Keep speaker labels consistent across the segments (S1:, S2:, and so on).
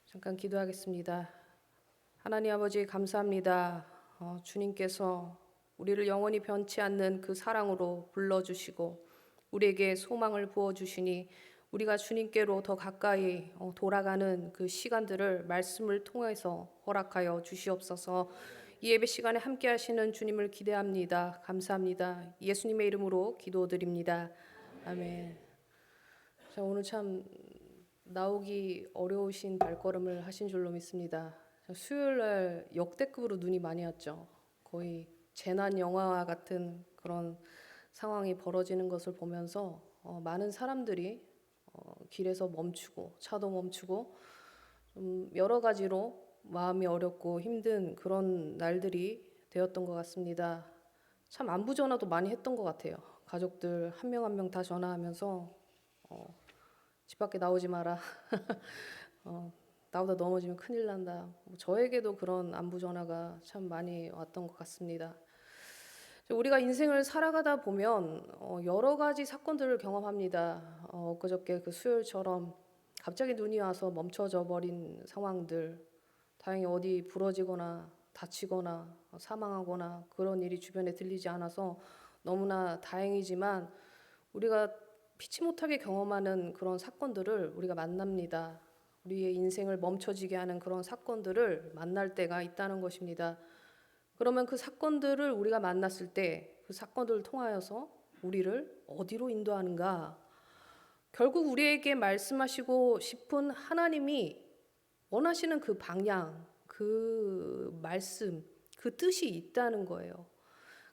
S1: 잠깐 기도하겠습니다. 하나님 아버지 감사합니다. 주님께서 우리를 영원히 변치 않는 그 사랑으로 불러주시고 우리에게 소망을 부어주시니 우리가 주님께로 더 가까이 돌아가는 그 시간들을 말씀을 통해서 허락하여 주시옵소서. 이 예배 시간에 함께 하시는 주님을 기대합니다. 감사합니다. 예수님의 이름으로 기도드립니다. 아멘. 자, 오늘 참 나오기 어려우신 발걸음을 하신 줄로 믿습니다. 수요일 날 역대급으로 눈이 많이 왔죠. 거의 재난 영화와 같은 그런 상황이 벌어지는 것을 보면서 많은 사람들이 길에서 멈추고 차도 멈추고 좀 여러 가지로 마음이 어렵고 힘든 그런 날들이 되었던 것 같습니다. 참 안부 전화도 많이 했던 것 같아요. 가족들 한 명 한 명 다 전화하면서 집 밖에 나오지 마라. 나보다 넘어지면 큰일 난다. 저에게도 그런 안부 전화가 참 많이 왔던 것 같습니다. 우리가 인생을 살아가다 보면 여러 가지 사건들을 경험합니다. 엊그저께 그 수요일처럼 갑자기 눈이 와서 멈춰져 버린 상황들, 다행히 어디 부러지거나 다치거나 사망하거나 그런 일이 주변에 들리지 않아서 너무나 다행이지만 우리가 피치 못하게 경험하는 그런 사건들을 우리가 만납니다. 우리의 인생을 멈춰지게 하는 그런 사건들을 만날 때가 있다는 것입니다. 그러면 그 사건들을 우리가 만났을 때 그 사건들을 통하여서 우리를 어디로 인도하는가? 결국 우리에게 말씀하시고 싶은 하나님이 원하시는 그 방향, 그 말씀, 그 뜻이 있다는 거예요.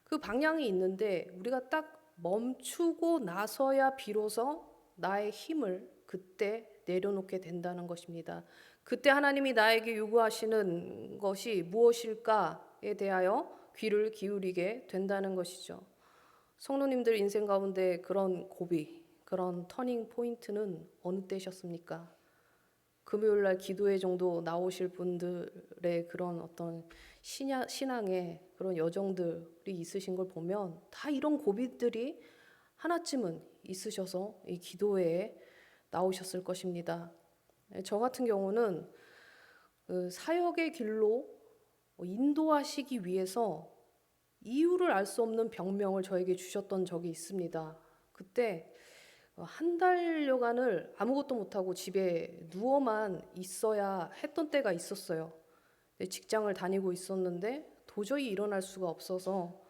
S1: 그 방향이 있는데 우리가 딱 멈추고 나서야 비로소 나의 힘을 그때 내려놓게 된다는 것입니다. 그때 하나님이 나에게 요구하시는 것이 무엇일까에 대하여 귀를 기울이게 된다는 것이죠. 성도님들 인생 가운데 그런 고비, 그런 터닝 포인트는 어느 때셨습니까? 금요일 날 기도회 정도 나오실 분들의 그런 어떤 신앙의 그런 여정들이 있으신 걸 보면 다 이런 고비들이 하나쯤은 있으셔서 이 기도회에 나오셨을 것입니다. 저 같은 경우는 그 사역의 길로 인도하시기 위해서 이유를 알 수 없는 병명을 저에게 주셨던 적이 있습니다. 그때 한 달여간을 아무것도 못하고 집에 누워만 있어야 했던 때가 있었어요. 직장을 다니고 있었는데 도저히 일어날 수가 없어서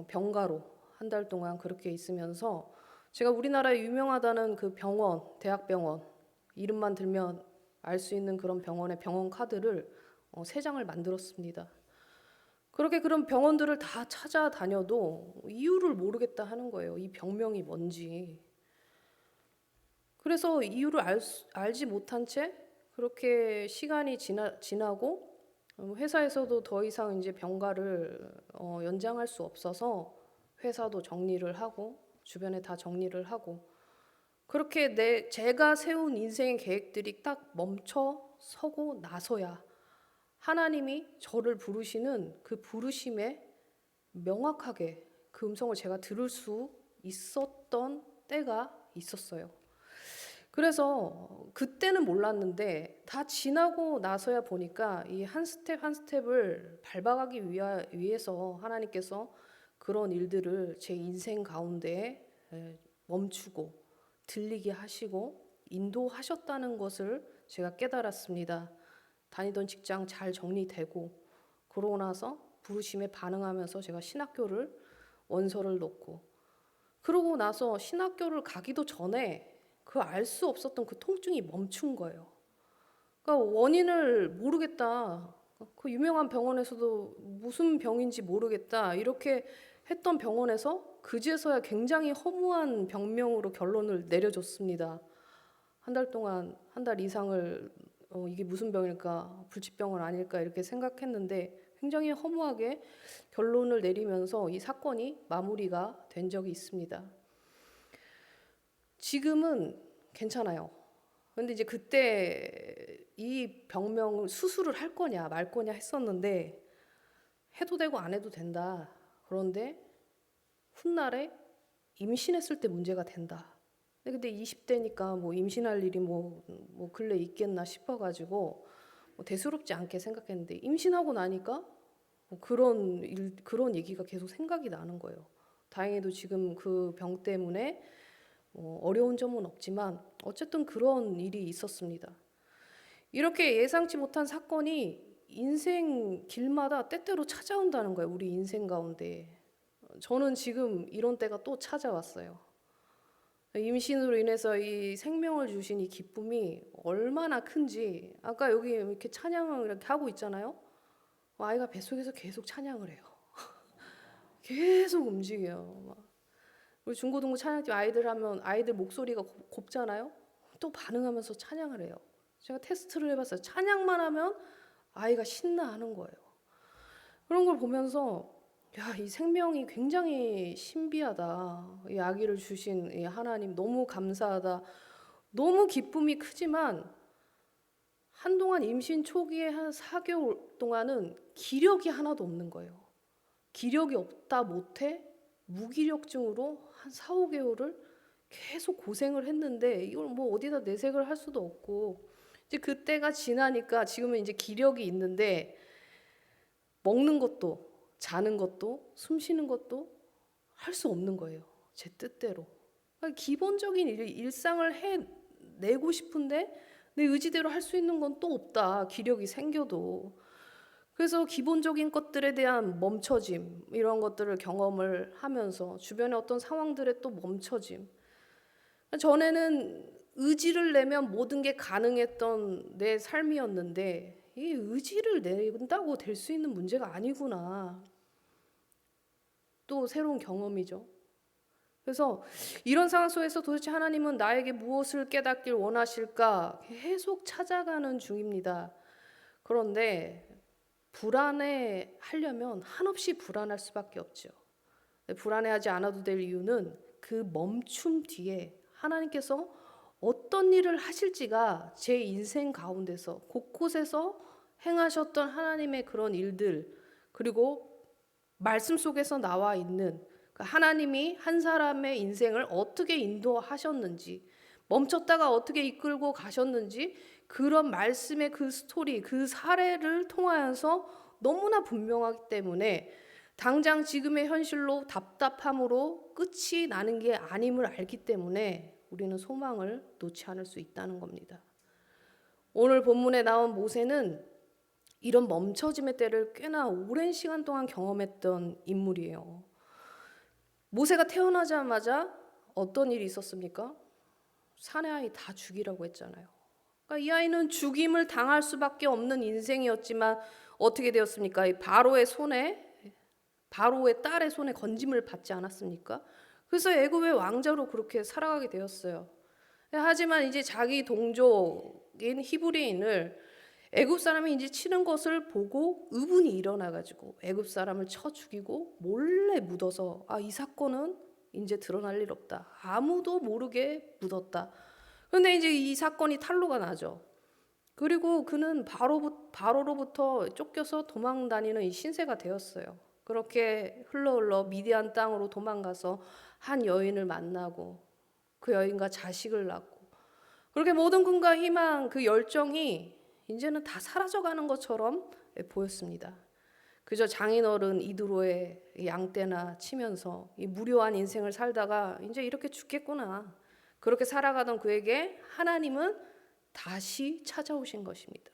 S1: 병가로 한 달 동안 그렇게 있으면서 제가 우리나라에 유명하다는 그 병원, 대학병원 이름만 들면 알 수 있는 그런 병원의 병원 카드를 3장을 만들었습니다. 그렇게 그런 병원들을 다 찾아다녀도 이유를 모르겠다 하는 거예요. 이 병명이 뭔지. 그래서 이유를 알지 못한 채 그렇게 시간이 지나고 회사에서도 더 이상 이제 병가를 연장할 수 없어서 회사도 정리를 하고 주변에 다 정리를 하고 그렇게 제가 세운 인생의 계획들이 딱 멈춰 서고 나서야 하나님이 저를 부르시는 그 부르심에 명확하게 그 음성을 제가 들을 수 있었던 때가 있었어요. 그래서 그때는 몰랐는데 다 지나고 나서야 보니까 이 한 스텝 한 스텝을 밟아가기 위해서 하나님께서 그런 일들을 제 인생 가운데 멈추고 들리게 하시고 인도하셨다는 것을 제가 깨달았습니다. 다니던 직장 잘 정리되고 그러고 나서 부르심에 반응하면서 제가 신학교를 원서를 넣고 그러고 나서 신학교를 가기도 전에 그 알 수 없었던 그 통증이 멈춘 거예요. 그러니까 원인을 모르겠다. 그 유명한 병원에서도 무슨 병인지 모르겠다. 이렇게 했던 병원에서 그제서야 굉장히 허무한 병명으로 결론을 내려줬습니다. 한 달 동안, 한 달 이상을 이게 무슨 병일까, 불치병은 아닐까 이렇게 생각했는데 굉장히 허무하게 결론을 내리면서 이 사건이 마무리가 된 적이 있습니다. 지금은 괜찮아요. 근데 이제 그때 이 병명을 수술을 할 거냐 말 거냐 했었는데 해도 되고 안 해도 된다. 그런데 훗날에 임신했을 때 문제가 된다. 근데 20대니까 뭐 임신할 일이 뭐 근래 있겠나 싶어가지고 뭐 대수롭지 않게 생각했는데 임신하고 나니까 뭐 그런 얘기가 계속 생각이 나는 거예요. 다행히도 지금 그 병 때문에 어려운 점은 없지만 어쨌든 그런 일이 있었습니다. 이렇게 예상치 못한 사건이 인생 길마다 때때로 찾아온다는 거예요. 우리 인생 가운데. 저는 지금 이런 때가 또 찾아왔어요. 임신으로 인해서 이 생명을 주신 이 기쁨이 얼마나 큰지 아까 여기 이렇게 찬양을 이렇게 하고 있잖아요. 아이가 뱃속에서 계속 찬양을 해요. 계속 움직여요. 우리 중고등부 찬양팀 아이들 하면 아이들 목소리가 곱잖아요. 또 반응하면서 찬양을 해요. 제가 테스트를 해봤어요. 찬양만 하면 아이가 신나하는 거예요. 그런 걸 보면서 이 생명이 굉장히 신비하다. 이 아기를 주신 이 하나님 너무 감사하다. 너무 기쁨이 크지만 한동안 임신 초기에 한 4개월 동안은 기력이 하나도 없는 거예요. 기력이 없다 못해 무기력증으로 한 4, 5개월을 계속 고생을 했는데 이걸 뭐 어디다 내색을 할 수도 없고 이제 그때가 지나니까 지금은 이제 기력이 있는데 먹는 것도 자는 것도 숨 쉬는 것도 할 수 없는 거예요. 제 뜻대로. 그러니까 기본적인 일상을 해내고 싶은데 내 의지대로 할 수 있는 건 또 없다. 기력이 생겨도. 그래서 기본적인 것들에 대한 멈춰짐 이런 것들을 경험을 하면서 주변의 어떤 상황들에 또 멈춰짐. 전에는 의지를 내면 모든 게 가능했던 내 삶이었는데 이 의지를 낸다고 될 수 있는 문제가 아니구나. 또 새로운 경험이죠. 그래서 이런 상황 속에서 도대체 하나님은 나에게 무엇을 깨닫길 원하실까 계속 찾아가는 중입니다. 그런데 불안해하려면 한없이 불안할 수밖에 없죠. 불안해하지 않아도 될 이유는 그 멈춤 뒤에 하나님께서 어떤 일을 하실지가 제 인생 가운데서 곳곳에서 행하셨던 하나님의 그런 일들 그리고 말씀 속에서 나와 있는 하나님이 한 사람의 인생을 어떻게 인도하셨는지 멈췄다가 어떻게 이끌고 가셨는지 그런 말씀의 그 스토리 그 사례를 통하여서 너무나 분명하기 때문에 당장 지금의 현실로 답답함으로 끝이 나는 게 아님을 알기 때문에 우리는 소망을 놓지 않을 수 있다는 겁니다. 오늘 본문에 나온 모세는 이런 멈춰짐의 때를 꽤나 오랜 시간 동안 경험했던 인물이에요. 모세가 태어나자마자 어떤 일이 있었습니까? 사내 아이 다 죽이라고 했잖아요. 그러니까 이 아이는 죽임을 당할 수밖에 없는 인생이었지만 어떻게 되었습니까? 바로의 딸의 손에 건짐을 받지 않았습니까? 그래서 애굽의 왕자로 그렇게 살아가게 되었어요. 하지만 이제 자기 동족인 히브리인을 애굽 사람이 이제 치는 것을 보고 의분이 일어나가지고 애굽 사람을 쳐 죽이고 몰래 묻어서 이 사건은 이제 드러날 일 없다. 아무도 모르게 묻었다. 그런데 이제 이 사건이 탄로가 나죠. 그리고 그는 바로로부터 쫓겨서 도망 다니는 이 신세가 되었어요. 그렇게 흘러 미디안 땅으로 도망가서 한 여인을 만나고 그 여인과 자식을 낳고 그렇게 모든 꿈과 희망 그 열정이 이제는 다 사라져가는 것처럼 보였습니다. 그저 장인어른 이드로의 양떼나 치면서 이 무료한 인생을 살다가 이제 이렇게 죽겠구나. 그렇게 살아가던 그에게 하나님은 다시 찾아오신 것입니다.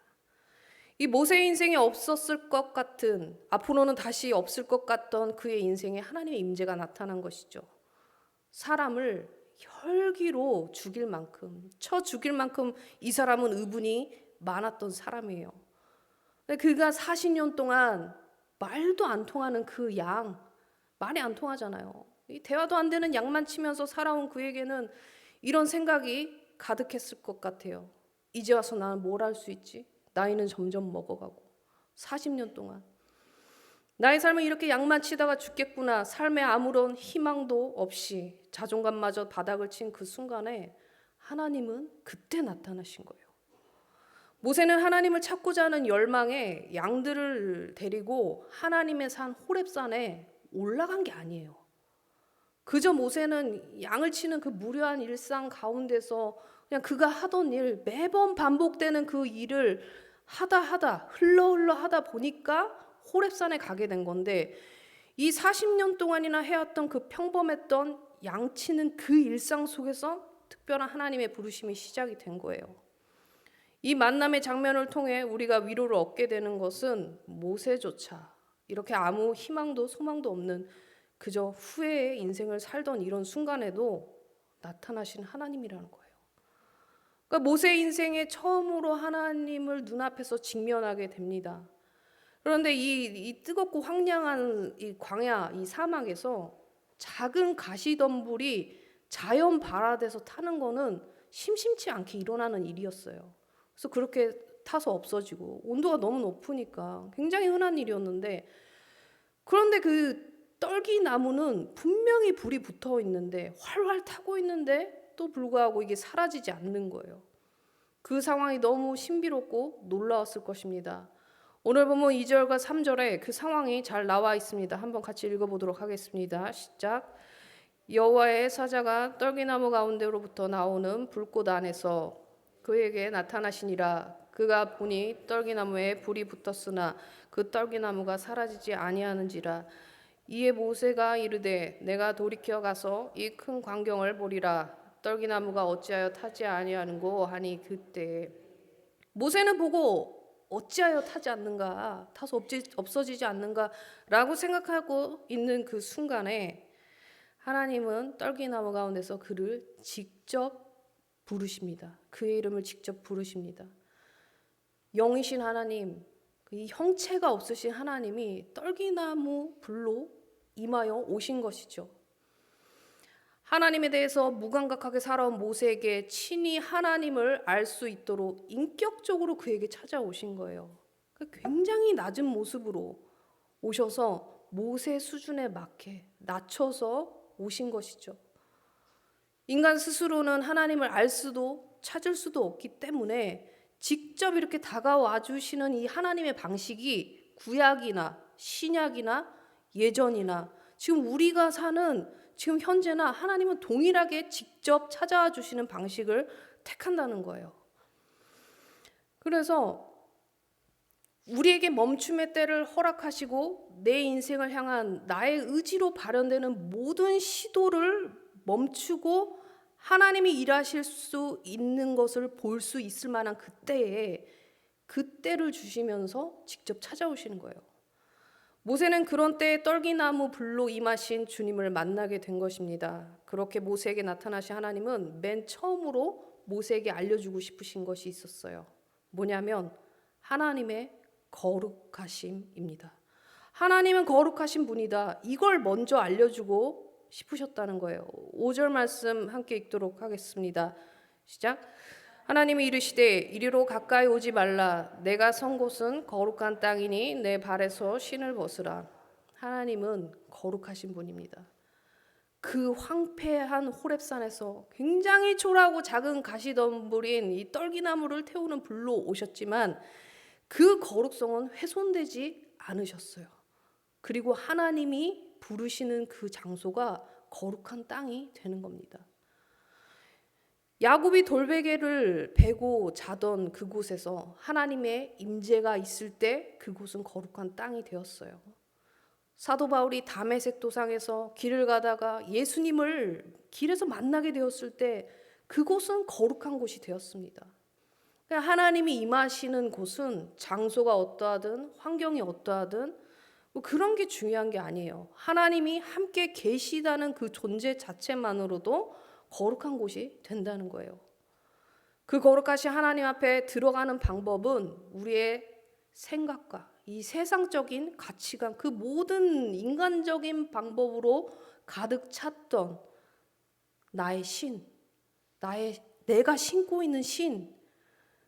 S1: 이 모세의 인생에 없었을 것 같은 앞으로는 다시 없을 것 같던 그의 인생에 하나님의 임재가 나타난 것이죠. 사람을 혈기로 죽일 만큼 쳐 죽일 만큼 이 사람은 의분이 많았던 사람이에요. 그가 40년 동안 말도 안 통하는 그 양, 말이 안 통하잖아요. 대화도 안 되는 양만 치면서 살아온 그에게는 이런 생각이 가득했을 것 같아요. 이제 와서 나는 뭘 할 수 있지? 나이는 점점 먹어가고 40년 동안 나의 삶은 이렇게 양만 치다가 죽겠구나. 삶에 아무런 희망도 없이 자존감마저 바닥을 친 그 순간에 하나님은 그때 나타나신 거예요. 모세는 하나님을 찾고자 하는 열망에 양들을 데리고 하나님의 산 호렙산에 올라간 게 아니에요. 그저 모세는 양을 치는 그 무료한 일상 가운데서 그냥 그가 하던 일, 매번 반복되는 그 일을 하다 흘러 하다 보니까 호렙산에 가게 된 건데, 이 40년 동안이나 해왔던 그 평범했던 양치는 그 일상 속에서 특별한 하나님의 부르심이 시작이 된 거예요. 이 만남의 장면을 통해 우리가 위로를 얻게 되는 것은 모세조차 이렇게 아무 희망도 소망도 없는 그저 후회의 인생을 살던 이런 순간에도 나타나신 하나님이라는 거예요. 그러니까 모세 인생에 처음으로 하나님을 눈앞에서 직면하게 됩니다. 그런데 이 뜨겁고 황량한 이 광야, 이 사막에서 작은 가시덤불이 자연 발화돼서 타는 거는 심심치 않게 일어나는 일이었어요. 그래서 그렇게 타서 없어지고, 온도가 너무 높으니까 굉장히 흔한 일이었는데, 그런데 그 떨기나무는 분명히 불이 붙어 있는데, 활활 타고 있는데 또 불구하고 이게 사라지지 않는 거예요. 그 상황이 너무 신비롭고 놀라웠을 것입니다. 오늘 보면 2절과 3절에 그 상황이 잘 나와 있습니다. 한번 같이 읽어보도록 하겠습니다. 시작. 여호와의 사자가 떨기나무 가운데로부터 나오는 불꽃 안에서 그에게 나타나시니라. 그가 보니 떨기나무에 불이 붙었으나 그 떨기나무가 사라지지 아니하는지라. 이에 모세가 이르되 내가 돌이켜 가서 이 큰 광경을 보리라. 떨기나무가 어찌하여 타지 아니하는고 하니, 그때 모세는 보고 어찌하여 타지 않는가, 타서 없어지지 않는가라고 생각하고 있는 그 순간에 하나님은 떨기나무 가운데서 그를 직접 부르십니다. 그의 이름을 직접 부르십니다. 영이신 하나님, 이 형체가 없으신 하나님이 떨기나무 불로 임하여 오신 것이죠. 하나님에 대해서 무감각하게 살아온 모세에게 친히 하나님을 알 수 있도록 인격적으로 그에게 찾아오신 거예요. 굉장히 낮은 모습으로 오셔서 모세 수준에 맞게 낮춰서 오신 것이죠. 인간 스스로는 하나님을 알 수도 찾을 수도 없기 때문에 직접 이렇게 다가와 주시는 이 하나님의 방식이 구약이나 신약이나 예전이나 지금 우리가 사는 지금 현재나 하나님은 동일하게 직접 찾아와 주시는 방식을 택한다는 거예요. 그래서 우리에게 멈춤의 때를 허락하시고 내 인생을 향한 나의 의지로 발현되는 모든 시도를 멈추고 하나님이 일하실 수 있는 것을 볼 수 있을 만한 그때에 그때를 주시면서 직접 찾아오시는 거예요. 모세는 그런 때에 떨기나무 불로 임하신 주님을 만나게 된 것입니다. 그렇게 모세에게 나타나신 하나님은 맨 처음으로 모세에게 알려주고 싶으신 것이 있었어요. 뭐냐면 하나님의 거룩하심입니다. 하나님은 거룩하신 분이다. 이걸 먼저 알려주고 싶으셨다는 거예요. 5절 말씀 함께 읽도록 하겠습니다. 시작. 하나님이 이르시되 이리로 가까이 오지 말라. 내가 선 곳은 거룩한 땅이니 내 발에서 신을 벗으라. 하나님은 거룩하신 분입니다. 그 황폐한 호렙산에서 굉장히 초라하고 작은 가시덤불인 이 떨기나무를 태우는 불로 오셨지만 그 거룩성은 훼손되지 않으셨어요. 그리고 하나님이 부르시는 그 장소가 거룩한 땅이 되는 겁니다. 야곱이 돌베개를 베고 자던 그곳에서 하나님의 임재가 있을 때 그곳은 거룩한 땅이 되었어요. 사도 바울이 다메섹 도상에서 길을 가다가 예수님을 길에서 만나게 되었을 때 그곳은 거룩한 곳이 되었습니다. 하나님이 임하시는 곳은 장소가 어떠하든 환경이 어떠하든 뭐 그런 게 중요한 게 아니에요. 하나님이 함께 계시다는 그 존재 자체만으로도 거룩한 곳이 된다는 거예요. 그 거룩하신 하나님 앞에 들어가는 방법은 우리의 생각과 이 세상적인 가치관, 그 모든 인간적인 방법으로 가득 찼던 나의 신, 내가 신고 있는 신,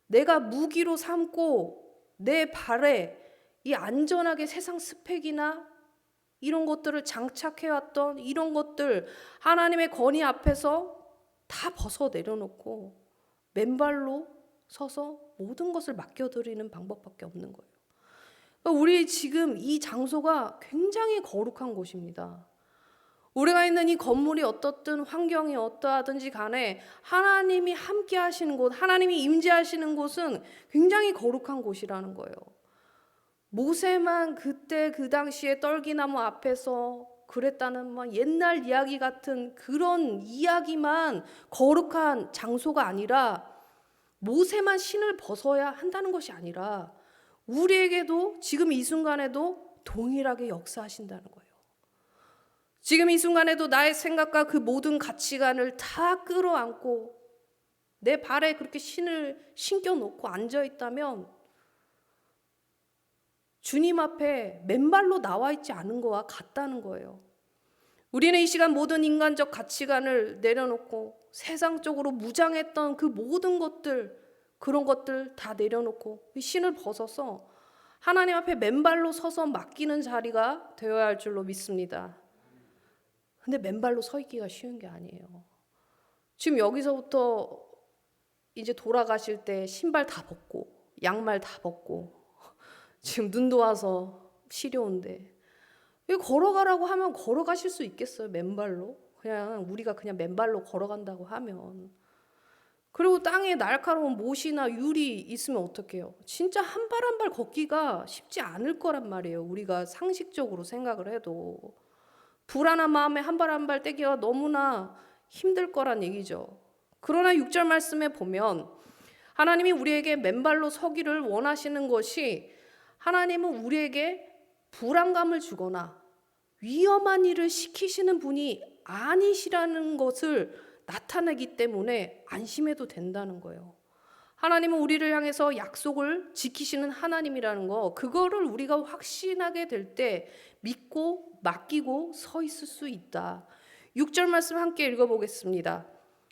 S1: 내가 무기로 삼고 내 발에 이 안전하게 세상 스펙이나 이런 것들을 장착해왔던 이런 것들 하나님의 권위 앞에서 다 벗어 내려놓고 맨발로 서서 모든 것을 맡겨드리는 방법밖에 없는 거예요. 우리 지금 이 장소가 굉장히 거룩한 곳입니다. 우리가 있는 이 건물이 어떻든 환경이 어떠하든지 간에 하나님이 함께 하시는 곳, 하나님이 임재하시는 곳은 굉장히 거룩한 곳이라는 거예요. 모세만 그때 그 당시에 떨기나무 앞에서 그랬다는 막 옛날 이야기 같은 그런 이야기만 거룩한 장소가 아니라, 모세만 신을 벗어야 한다는 것이 아니라 우리에게도 지금 이 순간에도 동일하게 역사하신다는 거예요. 지금 이 순간에도 나의 생각과 그 모든 가치관을 다 끌어안고 내 발에 그렇게 신을 신겨놓고 앉아있다면 주님 앞에 맨발로 나와 있지 않은 거와 같다는 거예요. 우리는 이 시간 모든 인간적 가치관을 내려놓고 세상적으로 무장했던 그 모든 것들, 그런 것들 다 내려놓고 신을 벗어서 하나님 앞에 맨발로 서서 맡기는 자리가 되어야 할 줄로 믿습니다. 근데 맨발로 서 있기가 쉬운 게 아니에요. 지금 여기서부터 이제 돌아가실 때 신발 다 벗고 양말 다 벗고 지금 눈도 와서 시려운데 걸어가라고 하면 걸어가실 수 있겠어요? 맨발로? 그냥 우리가 그냥 맨발로 걸어간다고 하면. 그리고 땅에 날카로운 못이나 유리 있으면 어떡해요? 진짜 한 발 한 발 걷기가 쉽지 않을 거란 말이에요. 우리가 상식적으로 생각을 해도. 불안한 마음에 한 발 한 발 떼기가 너무나 힘들 거란 얘기죠. 그러나 6절 말씀에 보면 하나님이 우리에게 맨발로 서기를 원하시는 것이, 하나님은 우리에게 불안감을 주거나 위험한 일을 시키시는 분이 아니시라는 것을 나타내기 때문에 안심해도 된다는 거예요. 하나님은 우리를 향해서 약속을 지키시는 하나님이라는 거, 그거를 우리가 확신하게 될 때 믿고 맡기고 서 있을 수 있다. 6절 말씀 함께 읽어보겠습니다.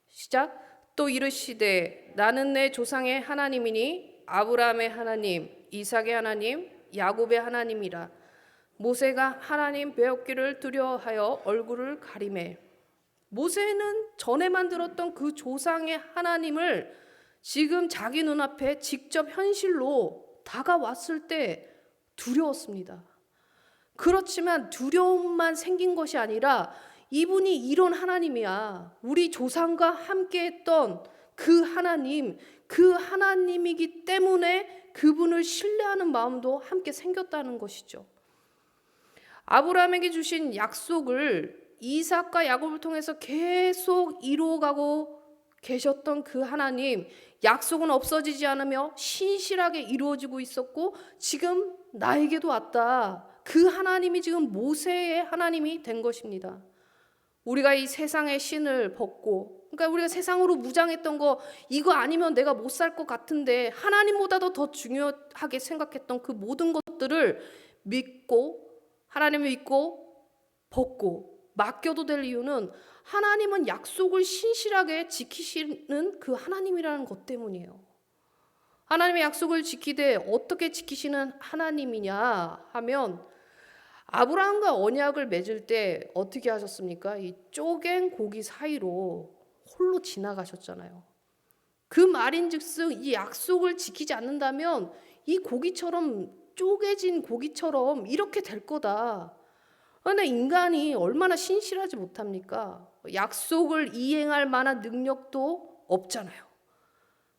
S1: 시작. 또 이르시되 나는 내 조상의 하나님이니 아브라함의 하나님, 이삭의 하나님, 야곱의 하나님이라. 모세가 하나님 배웠기를 두려워하여 얼굴을 가리매. 모세는 전에만 들었던 그 조상의 하나님을 지금 자기 눈앞에 직접 현실로 다가왔을 때 두려웠습니다. 그렇지만 두려움만 생긴 것이 아니라 이분이 이런 하나님이야, 우리 조상과 함께 했던 그 하나님, 그 하나님이기 때문에 그분을 신뢰하는 마음도 함께 생겼다는 것이죠. 아브라함에게 주신 약속을 이삭과 야곱을 통해서 계속 이루어가고 계셨던 그 하나님, 약속은 없어지지 않으며 신실하게 이루어지고 있었고 지금 나에게도 왔다. 그 하나님이 지금 모세의 하나님이 된 것입니다. 우리가 이 세상의 신을 벗고, 그러니까 우리가 세상으로 무장했던 거, 이거 아니면 내가 못 살 것 같은데 하나님보다도 더 중요하게 생각했던 그 모든 것들을 믿고, 하나님을 믿고 벗고 맡겨도 될 이유는 하나님은 약속을 신실하게 지키시는 그 하나님이라는 것 때문이에요. 하나님의 약속을 지키되 어떻게 지키시는 하나님이냐 하면, 아브라함과 언약을 맺을 때 어떻게 하셨습니까? 이 쪼갠 고기 사이로 홀로 지나가셨잖아요. 그 말인즉슨 이 약속을 지키지 않는다면 이 고기처럼, 쪼개진 고기처럼 이렇게 될 거다. 그런데 인간이 얼마나 신실하지 못합니까? 약속을 이행할 만한 능력도 없잖아요.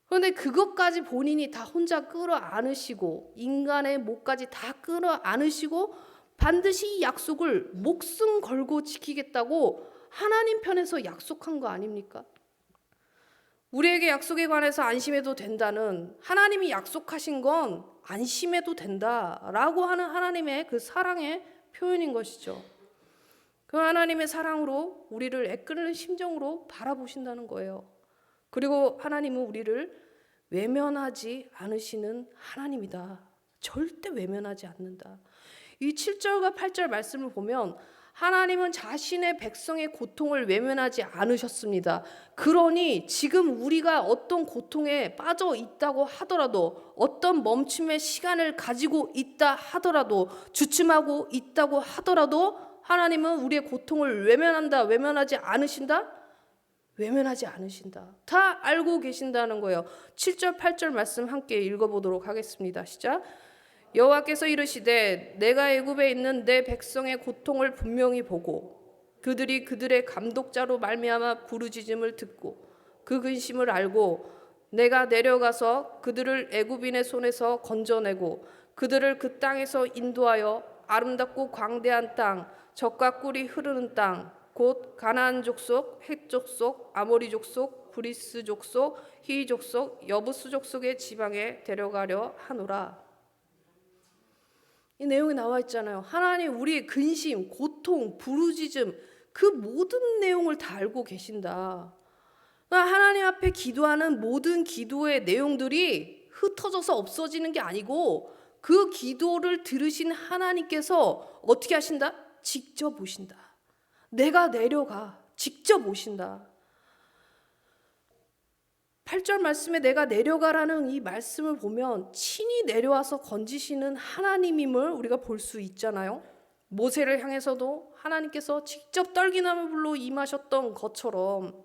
S1: 그런데 그것까지 본인이 다 혼자 끌어안으시고 인간의 목까지 다 끌어안으시고 반드시 이 약속을 목숨 걸고 지키겠다고 하나님 편에서 약속한 거 아닙니까? 우리에게 약속에 관해서 안심해도 된다는, 하나님이 약속하신 건 안심해도 된다라고 하는 하나님의 그 사랑의 표현인 것이죠. 그 하나님의 사랑으로 우리를 애끓는 심정으로 바라보신다는 거예요. 그리고 하나님은 우리를 외면하지 않으시는 하나님이다. 절대 외면하지 않는다. 이 7절과 8절 말씀을 보면 하나님은 자신의 백성의 고통을 외면하지 않으셨습니다. 그러니 지금 우리가 어떤 고통에 빠져 있다고 하더라도, 어떤 멈춤의 시간을 가지고 있다 하더라도, 주춤하고 있다고 하더라도 하나님은 우리의 고통을 외면한다, 외면하지 않으신다? 외면하지 않으신다. 다 알고 계신다는 거예요. 7절 8절 말씀 함께 읽어보도록 하겠습니다. 시작. 여호와께서 이르시되 내가 애굽에 있는 내 백성의 고통을 분명히 보고 그들이 그들의 감독자로 말미암아 부르짖음을 듣고 그 근심을 알고 내가 내려가서 그들을 애굽인의 손에서 건져내고 그들을 그 땅에서 인도하여 아름답고 광대한 땅, 젖과 꿀이 흐르는 땅, 곧 가나안 족속, 헷 족속, 아모리 족속, 브리스 족속, 히위 족속, 여부스 족속의 지방에 데려가려 하노라. 이 내용이 나와 있잖아요. 하나님 우리의 근심, 고통, 부르짖음 그 모든 내용을 다 알고 계신다. 하나님 앞에 기도하는 모든 기도의 내용들이 흩어져서 없어지는 게 아니고 그 기도를 들으신 하나님께서 어떻게 하신다? 직접 오신다. 내가 내려가 직접 오신다. 8절 말씀에 내가 내려가라는 이 말씀을 보면 친히 내려와서 건지시는 하나님임을 우리가 볼 수 있잖아요. 모세를 향해서도 하나님께서 직접 떨기나무 불로 임하셨던 것처럼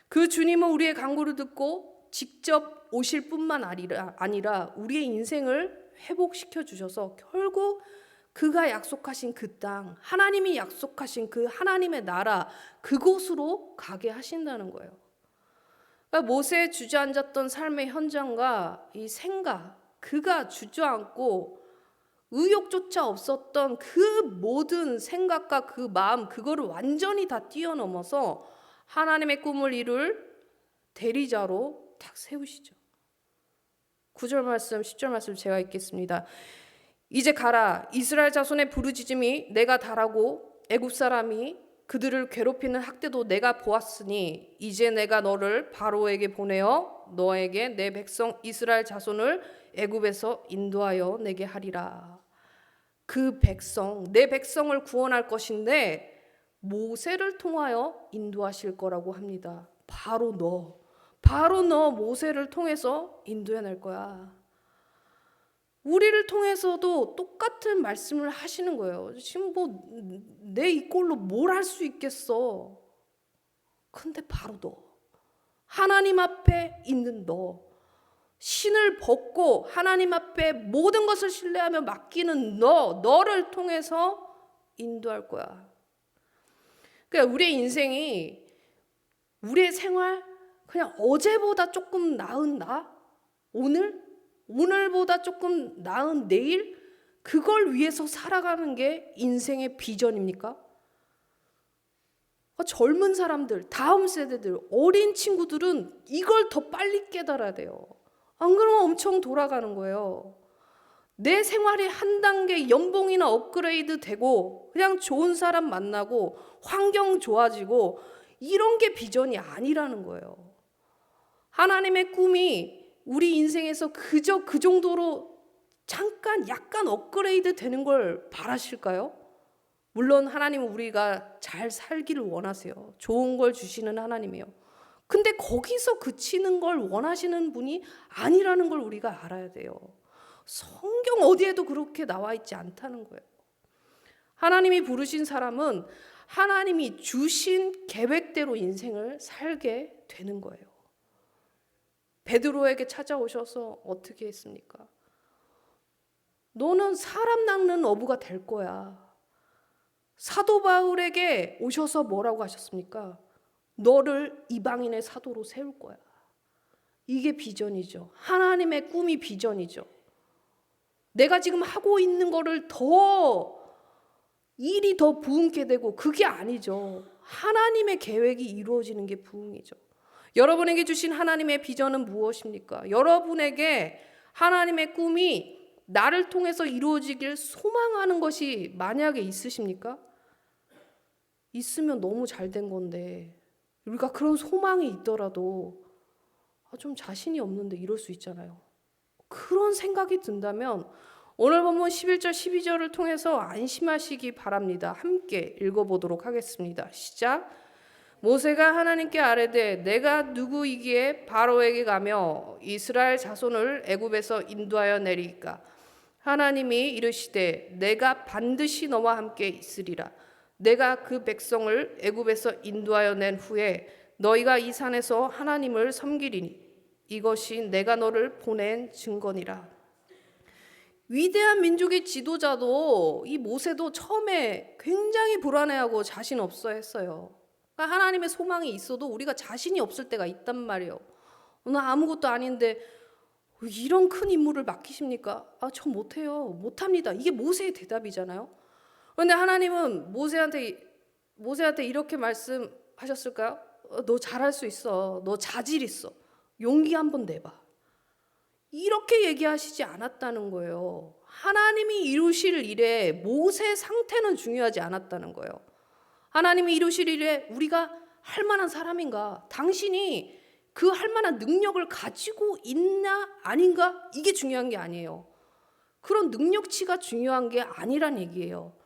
S1: 그 주님은 우리의 간구를 듣고 직접 오실 뿐만 아니라 우리의 인생을 회복시켜 주셔서 결국 그가 약속하신 그 땅, 하나님이 약속하신 그 하나님의 나라 그곳으로 가게 하신다는 거예요. 그러니까 모세의 주저앉았던 삶의 현장과 이 생각, 그가 주저앉고 의욕조차 없었던 그 모든 생각과 그 마음, 그거를 완전히 다 뛰어넘어서 하나님의 꿈을 이룰 대리자로 딱 세우시죠. 9절 말씀, 10절 말씀 제가 읽겠습니다. 이제 가라. 이스라엘 자손의 부르짖음이 내가 다라고 애굽 사람이 그들을 괴롭히는 학대도 내가 보았으니 이제 내가 너를 바로에게 보내어 너에게 내 백성 이스라엘 자손을 애굽에서 인도하여 내게 하리라. 그 백성, 내 백성을 구원할 것인데 모세를 통하여 인도하실 거라고 합니다. 바로 너 모세를 통해서 인도해낼 거야. 우리를 통해서도 똑같은 말씀을 하시는 거예요. 지금 내 이 꼴로 뭘 할 수 있겠어. 근데 바로 너, 하나님 앞에 있는 너, 신을 벗고 하나님 앞에 모든 것을 신뢰하며 맡기는 너를 통해서 인도할 거야. 그러니까 우리의 인생이, 우리의 생활 그냥 어제보다 조금 나은 나, 오늘보다 조금 나은 내일, 그걸 위해서 살아가는 게 인생의 비전입니까? 젊은 사람들, 다음 세대들, 어린 친구들은 이걸 더 빨리 깨달아야 돼요. 안 그러면 엄청 돌아가는 거예요. 내 생활이 한 단계 연봉이나 업그레이드 되고 그냥 좋은 사람 만나고 환경 좋아지고 이런 게 비전이 아니라는 거예요. 하나님의 꿈이 우리 인생에서 그저 그 정도로 잠깐 약간 업그레이드 되는 걸 바라실까요? 물론 하나님은 우리가 잘 살기를 원하세요. 좋은 걸 주시는 하나님이에요. 근데 거기서 그치는 걸 원하시는 분이 아니라는 걸 우리가 알아야 돼요. 성경 어디에도 그렇게 나와 있지 않다는 거예요. 하나님이 부르신 사람은 하나님이 주신 계획대로 인생을 살게 되는 거예요. 베드로에게 찾아오셔서 어떻게 했습니까? 너는 사람 낚는 어부가 될 거야. 사도 바울에게 오셔서 뭐라고 하셨습니까? 너를 이방인의 사도로 세울 거야. 이게 비전이죠. 하나님의 꿈이 비전이죠. 내가 지금 하고 있는 거를 일이 더 부흥케 되고 그게 아니죠. 하나님의 계획이 이루어지는 게 부흥이죠. 여러분에게 주신 하나님의 비전은 무엇입니까? 여러분에게 하나님의 꿈이 나를 통해서 이루어지길 소망하는 것이 만약에 있으십니까? 있으면 너무 잘된 건데 우리가 그런 소망이 있더라도 좀 자신이 없는데 이럴 수 있잖아요. 그런 생각이 든다면 오늘 본문 11절 12절을 통해서 안심하시기 바랍니다. 함께 읽어보도록 하겠습니다. 시작. 모세가 하나님께 아뢰되 내가 누구이기에 바로에게 가며 이스라엘 자손을 애굽에서 인도하여 내리까? 하나님이 이르시되 내가 반드시 너와 함께 있으리라. 내가 그 백성을 애굽에서 인도하여 낸 후에 너희가 이 산에서 하나님을 섬기리니 이것이 내가 너를 보낸 증거니라. 위대한 민족의 지도자도 이 모세도 처음에 굉장히 불안해하고 자신 없어 했어요. 그러니까 하나님의 소망이 있어도 우리가 자신이 없을 때가 있단 말이에요. 나 아무것도 아닌데 이런 큰 임무를 맡기십니까? 저 못해요. 못합니다. 이게 모세의 대답이잖아요. 그런데 하나님은 모세한테 이렇게 말씀하셨을까요? 너 잘할 수 있어. 너 자질 있어. 용기 한번 내봐. 이렇게 얘기하시지 않았다는 거예요. 하나님이 이루실 일에 모세 상태는 중요하지 않았다는 거예요. 하나님이 이루실 일에 우리가 할 만한 사람인가? 당신이 그 할 만한 능력을 가지고 있나 아닌가? 이게 중요한 게 아니에요. 그런 능력치가 중요한 게 아니란 얘기예요.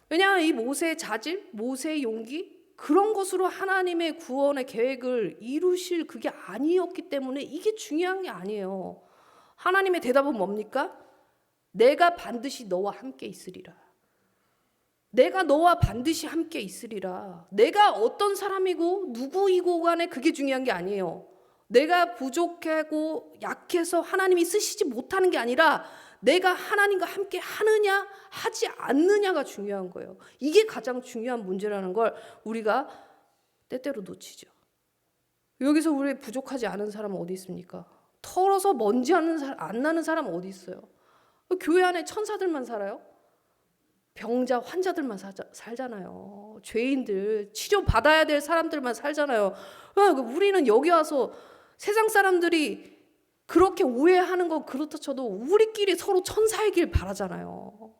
S1: 왜냐하면 이 모세의 자질, 모세의 용기 그런 것으로 하나님의 구원의 계획을 이루실 그게 아니었기 때문에 이게 중요한 게 아니에요. 하나님의 대답은 뭡니까? 내가 반드시 너와 함께 있으리라. 내가 너와 반드시 함께 있으리라. 내가 어떤 사람이고 누구이고 간에 그게 중요한 게 아니에요. 내가 부족하고 약해서 하나님이 쓰시지 못하는 게 아니라 내가 하나님과 함께 하느냐 하지 않느냐가 중요한 거예요. 이게 가장 중요한 문제라는 걸 우리가 때때로 놓치죠. 여기서 우리 부족하지 않은 사람은 어디 있습니까? 털어서 먼지 안 나는 사람 어디 있어요? 교회 안에 천사들만 살아요? 병자, 환자들만 살잖아요. 죄인들, 치료받아야 될 사람들만 살잖아요. 우리는 여기 와서 세상 사람들이 그렇게 오해하는 건 그렇다 쳐도 우리끼리 서로 천사이길 바라잖아요.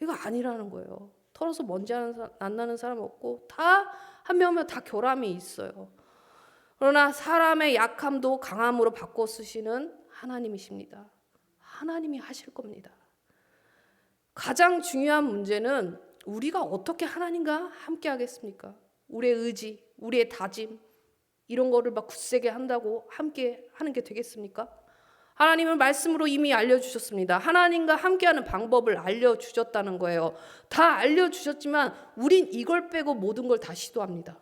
S1: 이거 아니라는 거예요. 털어서 먼지 안 나는 사람 없고 다 한 명 한 명 다 결함이 있어요. 그러나 사람의 약함도 강함으로 바꿔 쓰시는 하나님이십니다. 하나님이 하실 겁니다. 가장 중요한 문제는 우리가 어떻게 하나님과 함께 하겠습니까? 우리의 의지, 우리의 다짐 이런 거를 막 굳세게 한다고 함께 하는 게 되겠습니까? 하나님은 말씀으로 이미 알려주셨습니다. 하나님과 함께하는 방법을 알려주셨다는 거예요. 다 알려주셨지만 우린 이걸 빼고 모든 걸 다 시도합니다.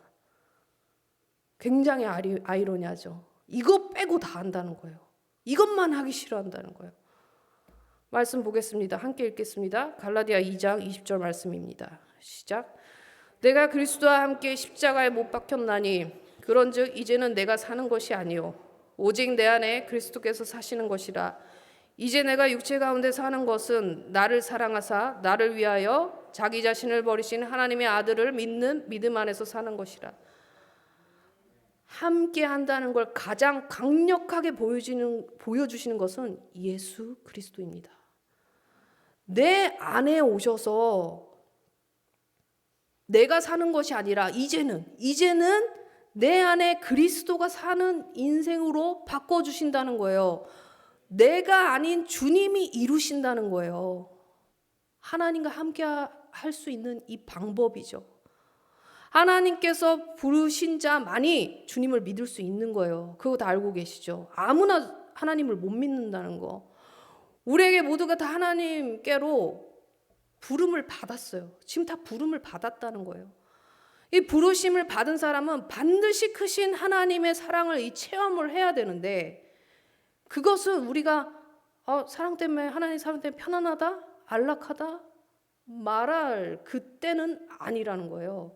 S1: 굉장히 아이러니하죠. 이거 빼고 다 한다는 거예요. 이것만 하기 싫어한다는 거예요. 말씀 보겠습니다. 함께 읽겠습니다. 갈라디아 2장 20절 말씀입니다. 시작. 내가 그리스도와 함께 십자가에 못 박혔나니 그런즉 이제는 내가 사는 것이 아니요 오직 내 안에 그리스도께서 사시는 것이라. 이제 내가 육체 가운데 사는 것은 나를 사랑하사 나를 위하여 자기 자신을 버리신 하나님의 아들을 믿는 믿음 안에서 사는 것이라. 함께 한다는 걸 가장 강력하게 보여주시는 것은 예수 그리스도입니다. 내 안에 오셔서 내가 사는 것이 아니라 이제는 내 안에 그리스도가 사는 인생으로 바꿔주신다는 거예요. 내가 아닌 주님이 이루신다는 거예요. 하나님과 함께 할 수 있는 이 방법이죠. 하나님께서 부르신 자만이 주님을 믿을 수 있는 거예요. 그거 다 알고 계시죠? 아무나 하나님을 못 믿는다는 거. 우리에게 모두가 다 하나님께로 부름을 받았어요. 지금 다 부름을 받았다는 거예요. 이 부르심을 받은 사람은 반드시 크신 하나님의 사랑을 이 체험을 해야 되는데 그것은 우리가 사랑 때문에 하나님 사랑 때문에 편안하다? 안락하다? 말할 그때는 아니라는 거예요.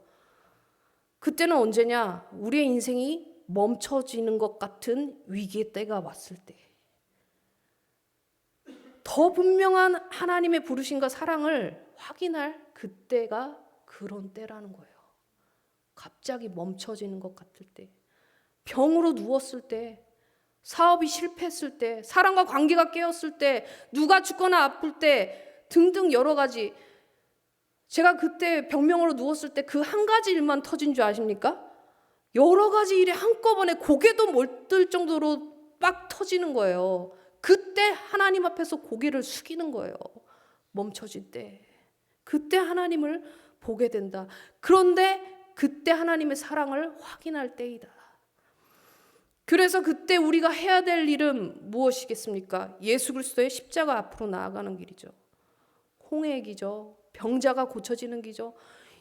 S1: 그때는 언제냐? 우리의 인생이 멈춰지는 것 같은 위기의 때가 왔을 때. 더 분명한 하나님의 부르심과 사랑을 확인할 그때가 그런 때라는 거예요. 갑자기 멈춰지는 것 같을 때, 병으로 누웠을 때, 사업이 실패했을 때, 사람과 관계가 깨었을 때, 누가 죽거나 아플 때 등등 여러 가지. 제가 그때 병명으로 누웠을 때 그 한 가지 일만 터진 줄 아십니까? 여러 가지 일이 한꺼번에 고개도 못 들 정도로 빡 터지는 거예요. 그때 하나님 앞에서 고개를 숙이는 거예요. 멈춰질 때. 그때 하나님을 보게 된다. 그런데 그때 하나님의 사랑을 확인할 때이다. 그래서 그때 우리가 해야 될 일은 무엇이겠습니까? 예수 그리스도의 십자가 앞으로 나아가는 길이죠. 홍해의 기적, 병자가 고쳐지는 기적,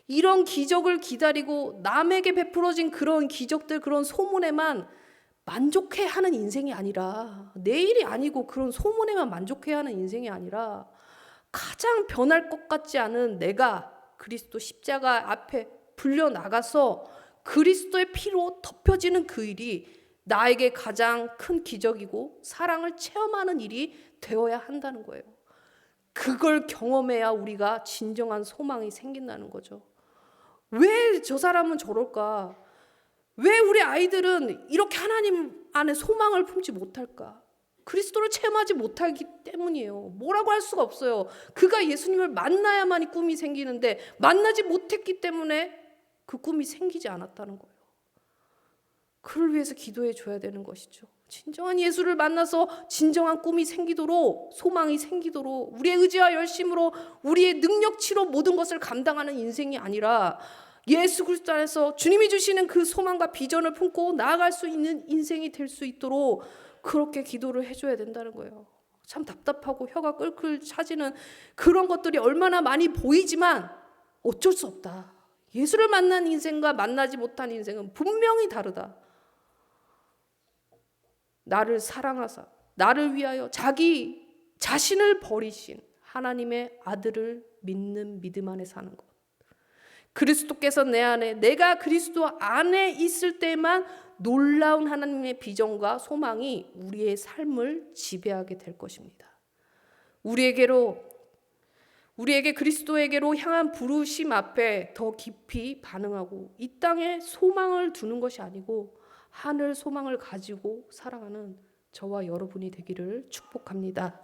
S1: 이런 기적을 기다리고 남에게 베풀어진 그런 기적들, 그런 소문에만 만족해 하는 인생이 아니라, 내일이 아니고 그런 소문에만 만족해 하는 인생이 아니라, 가장 변할 것 같지 않은 내가 그리스도 십자가 앞에 불려 나가서 그리스도의 피로 덮여지는 그 일이 나에게 가장 큰 기적이고 사랑을 체험하는 일이 되어야 한다는 거예요. 그걸 경험해야 우리가 진정한 소망이 생긴다는 거죠. 왜 저 사람은 저럴까? 왜 우리 아이들은 이렇게 하나님 안에 소망을 품지 못할까? 그리스도를 체험하지 못하기 때문이에요. 뭐라고 할 수가 없어요. 그가 예수님을 만나야만이 꿈이 생기는데 만나지 못했기 때문에 그 꿈이 생기지 않았다는 거예요. 그를 위해서 기도해 줘야 되는 것이죠. 진정한 예수를 만나서 진정한 꿈이 생기도록, 소망이 생기도록 우리의 의지와 열심으로, 우리의 능력치로 모든 것을 감당하는 인생이 아니라 예수 그리스도 안에서 주님이 주시는 그 소망과 비전을 품고 나아갈 수 있는 인생이 될 수 있도록 그렇게 기도를 해줘야 된다는 거예요. 참 답답하고 혀가 끌끌 차지는 그런 것들이 얼마나 많이 보이지만 어쩔 수 없다. 예수를 만난 인생과 만나지 못한 인생은 분명히 다르다. 나를 사랑하사 나를 위하여 자기 자신을 버리신 하나님의 아들을 믿는 믿음 안에 사는 것. 그리스도께서 내 안에, 내가 그리스도 안에 있을 때만 놀라운 하나님의 비전과 소망이 우리의 삶을 지배하게 될 것입니다. 우리에게 그리스도에게로 향한 부르심 앞에 더 깊이 반응하고 이 땅에 소망을 두는 것이 아니고 하늘 소망을 가지고 살아가는 저와 여러분이 되기를 축복합니다.